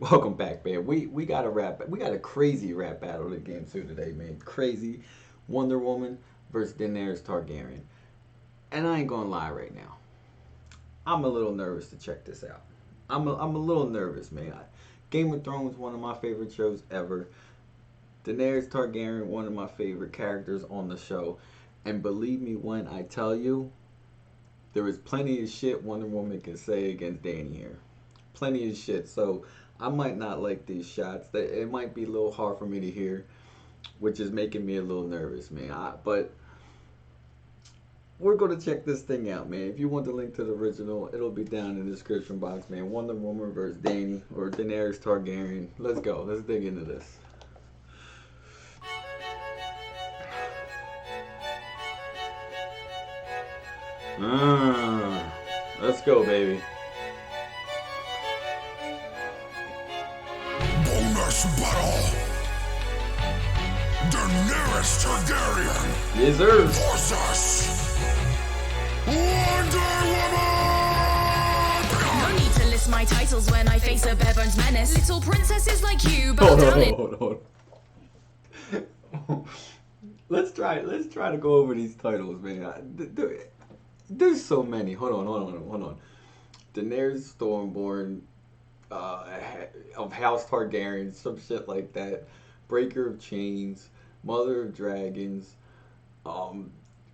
Welcome back, man. We got a rap. We got a crazy rap battle in game two today, man. Crazy Wonder Woman versus Daenerys Targaryen. And I ain't gonna lie right now. I'm a little nervous to check this out. I'm a little nervous, man. Game of Thrones, one of my favorite shows ever. Daenerys Targaryen, one of my favorite characters on the show. And believe me when I tell you, there is plenty of shit Wonder Woman can say against Dany here. Plenty of shit. So I might not like these shots. It might be a little hard for me to hear, which is making me a little nervous, man. But we're going to check this thing out, man. If you want the link to the original, it'll be down in the description box, man. Wonder Woman versus Dany or Daenerys Targaryen. Let's go. Let's dig into this. Let's go, baby. Bonus battle. Daenerys Targaryen. Yes, sir. Versus Wonder Woman. No need to list my titles when I face a bare bones menace. Little princesses like you bow down in. Hold on. Let's try to go over these titles, man. There's so many. Hold on. Daenerys Stormborn, of House Targaryen, some shit like that. Breaker of Chains, Mother of Dragons,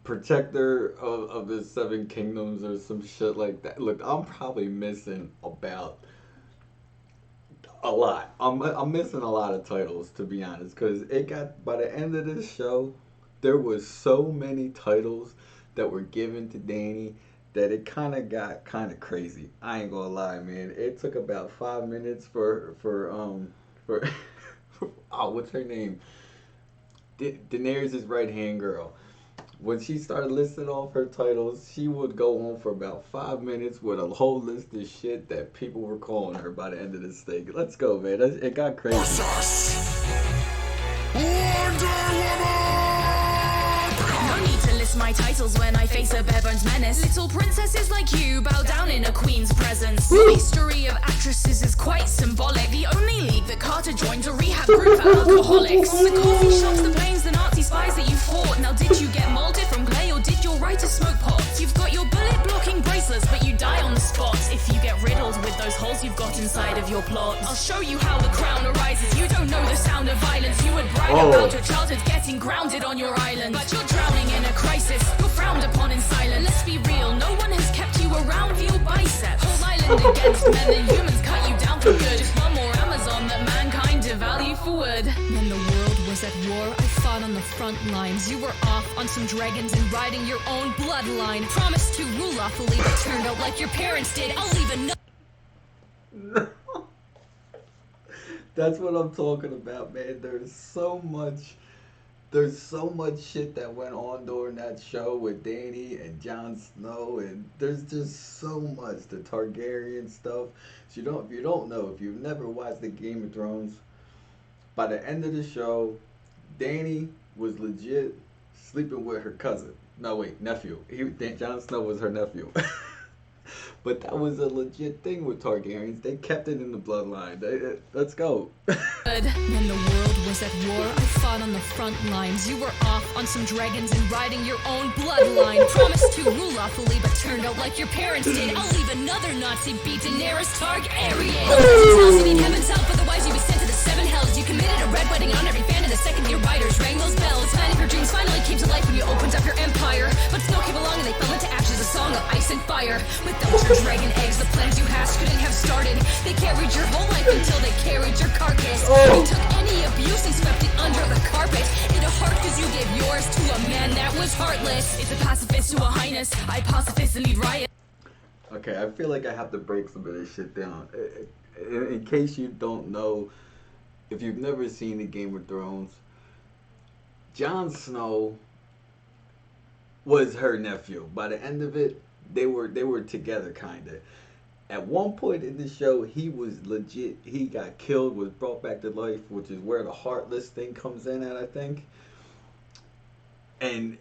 Protector of the Seven Kingdoms, or some shit like that. Look, I'm probably missing about a lot. I'm missing a lot of titles, to be honest, because it got, by the end of this show, there was so many titles that were given to Dany that it kind of got kind of crazy. I ain't gonna lie, man. It took about 5 minutes for oh, what's her name? Daenerys' right hand girl. When she started listing off her titles, she would go on for about 5 minutes with a whole list of shit that people were calling her by the end of this thing. Let's go, man. It got crazy. No need to list my titles when I face a bare bones menace. Little princesses like you bow down in a queen's presence. The history of actresses is quite symbolic. The only league that Carter joined a rehab group for alcoholics. The coffee shops, the planes, the Nazi spies that you fought. Now did you get molded from clay or did your writer smoke pots? You've got your bullet blocking bracelets but you die on the spot. If you get riddled with those holes you've got inside of your plot, I'll show you how the crown arises. You don't know the sound of violence. You would brag about your childhood getting grounded on your island, but you're drowning in a crisis. You're frowned upon in silence. Let's be real, no one has kept you around for your biceps. Whole island against men, the humans cut you down for good. Just one more Amazon that mankind devalue for wood. When the world was at war, I fought on the front lines. You were off on some dragons and riding your own bloodline. Promised to rule lawfully, but turned out like your parents did. I'll leave a That's what I'm talking about, man. There's so much shit that went on during that show with Dany and Jon Snow, and there's just so much, the Targaryen stuff. So if you don't know, if you've never watched the Game of Thrones, by the end of the show, Dany was legit sleeping with her cousin. No, wait, nephew. Jon Snow was her nephew. But that was a legit thing with Targaryens. They kept it in the bloodline. Let's go. When the world was at war, I fought on the front lines. You were off on some dragons and riding your own bloodline. Promised to rule lawfully, but turned out like your parents did. I'll leave another Nazi beat Daenerys Targaryen. You need heaven's help, otherwise you'd be sent to the seven hells. You committed a red wedding on every fan of the second year writers. Rang those bells. Nine of your dreams finally came to life when you opened up your empire. But snow came along and they fell into ashes. A song of ice and fire. Without your dragon eggs, the plans you hatched couldn't have started. They carried your whole life until they carried your carcass. You took any abuse and swept it under the carpet. It a heart cause you gave yours to a man that was heartless. It's a pacifist to a highness. I pacifist and lead riot. Okay, I feel like I have to break some of this shit down. In case you don't know, if you've never seen the Game of Thrones, Jon Snow was her nephew. By the end of it, they were together, kinda. At one point in the show, he was legit. He got killed, was brought back to life, which is where the Heartless thing comes in at, I think. And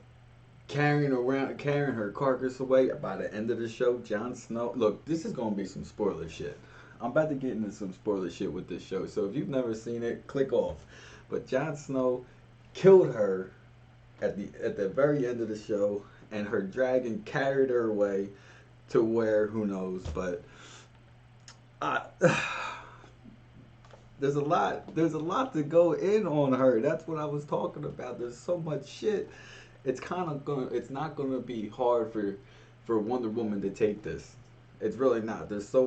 carrying her carcass away. By the end of the show, Jon Snow. Look, this is gonna be some spoiler shit. I'm about to get into some spoiler shit with this show. So if you've never seen it, click off. But Jon Snow killed her at the very end of the show, and her dragon carried her away to where who knows. But I, there's a lot to go in on her. That's what I was talking about. There's so much shit. It's not gonna be hard for Wonder Woman to take this. It's really not. There's so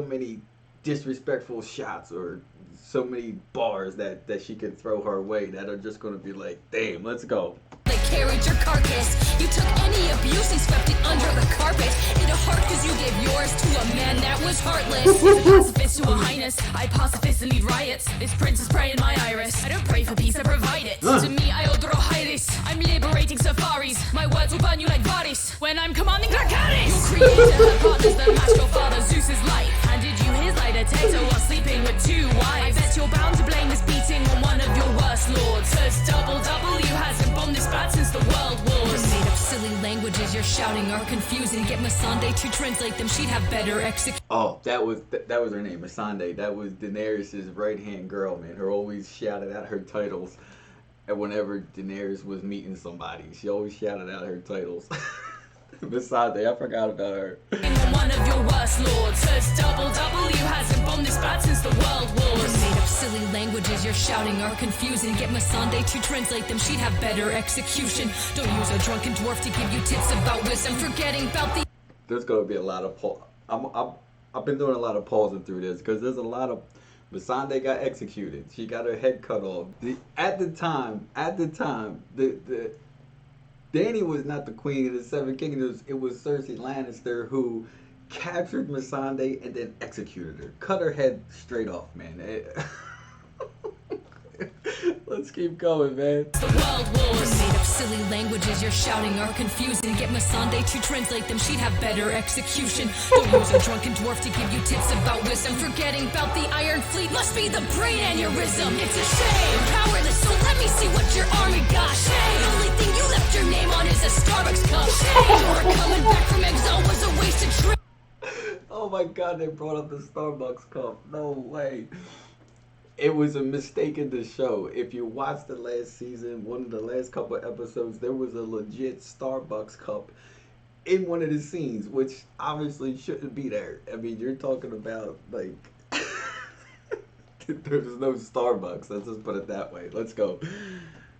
many disrespectful shots or so many bars that she can throw her way that are just gonna be like, damn, let's go. They carried your carcass. You took any abuse and swept it under the carpet. It a heart cause you gave yours to a man that was heartless. As a pacifist to a highness, I pacifist and lead riots. This prince is praying my iris. I don't pray for peace, I provide it. To me, I odoro iris. I'm liberating safaris. My words will burn you like Varys when I'm commanding Dracarys. Your creator had partners that matched your father Zeus's life. Handed you his light detector while sleeping with two wives. I bet you're bound to blame this beating on one of your worst lords. Cause double W hasn't bombed this bad since the world wars. Made up silly languages you're shouting are confusing. Get Missandei to translate them, she'd have better execution. Oh, that was her name, Missandei. That was Daenerys' right hand girl, man. Her always shouted out her titles, and whenever Daenerys was meeting somebody, she always shouted out her titles. Missandei, I forgot about her. One of your worst lords. Cause double W hasn't bombed this bad since the world wars. Made up silly languages you're shouting are confusing. Get Missandei to translate them, she'd have better execution. Don't use a drunken dwarf to give you tips about wisdom. Forgetting about the... There's gonna be a lot of I've been doing a lot of pausing through this because there's a lot of Missandei got executed. She got her head cut off. At the time, the Dany was not the queen of the Seven Kingdoms. It was Cersei Lannister who captured Missandei and then executed her. Cut her head straight off, man. Let's keep going, man. The world wars. Made up silly languages you're shouting are confusing. Get Missandei to translate them, she'd have better execution. Don't use a drunken dwarf to give you tips about wisdom. Forgetting about the Iron Fleet must be the brain aneurysm. It's a shame, powerless, so let me see what your army got. Shame, the only thing you left your name on is a Starbucks cup. Shame, your coming back from exile was a wasted trip. Oh my god, they brought up the Starbucks cup. No way. It was a mistake in the show. If you watched the last season, one of the last couple of episodes, there was a legit Starbucks cup in one of the scenes, which obviously shouldn't be there. I mean, you're talking about, like, there's no Starbucks. Let's just put it that way. Let's go.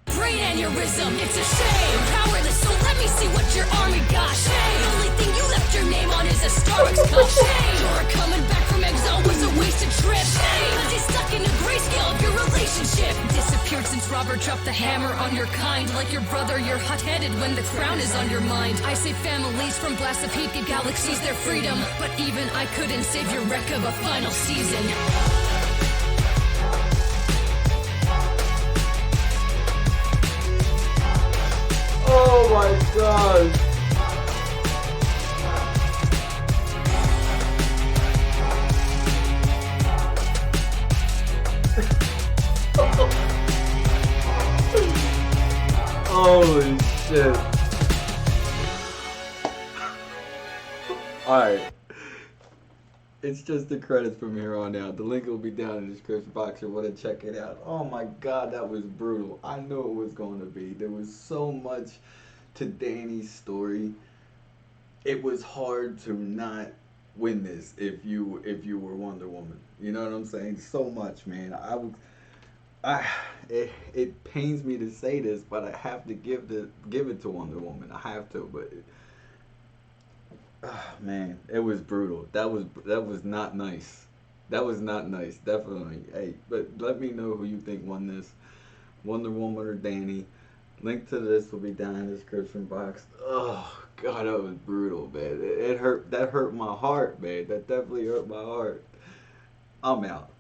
Brain aneurysm, it's a shame, powerless, so let me see what your army got. Shame, the only thing you left your name on is a Starbucks cup. Shame, your coming back from exile was a wasted trip. Shame, stay stuck in a grayscale of your relationship. Disappeared since Robert dropped the hammer on your kind. Like your brother, you're hot-headed when the crown is on your mind. I save families from blasts of heat, give galaxies their freedom. But even I couldn't save your wreck of a final season. Oh my god. Holy shit. Alright. It's just the credits from here on out. The link will be down in the description box if you want to check it out. Oh my god, that was brutal. I knew it was going to be. There was so much to Dany's story. It was hard to not win this if you were Wonder Woman. You know what I'm saying? So much, man. It pains me to say this, but I have to give it to Wonder Woman. I have to, but man, it was brutal. That was not nice. That was not nice, definitely. Hey, but let me know who you think won this, Wonder Woman or Dany. Link to this will be down in the description box. Oh god, that was brutal, man. It hurt. That hurt my heart, man. That definitely hurt my heart. I'm out.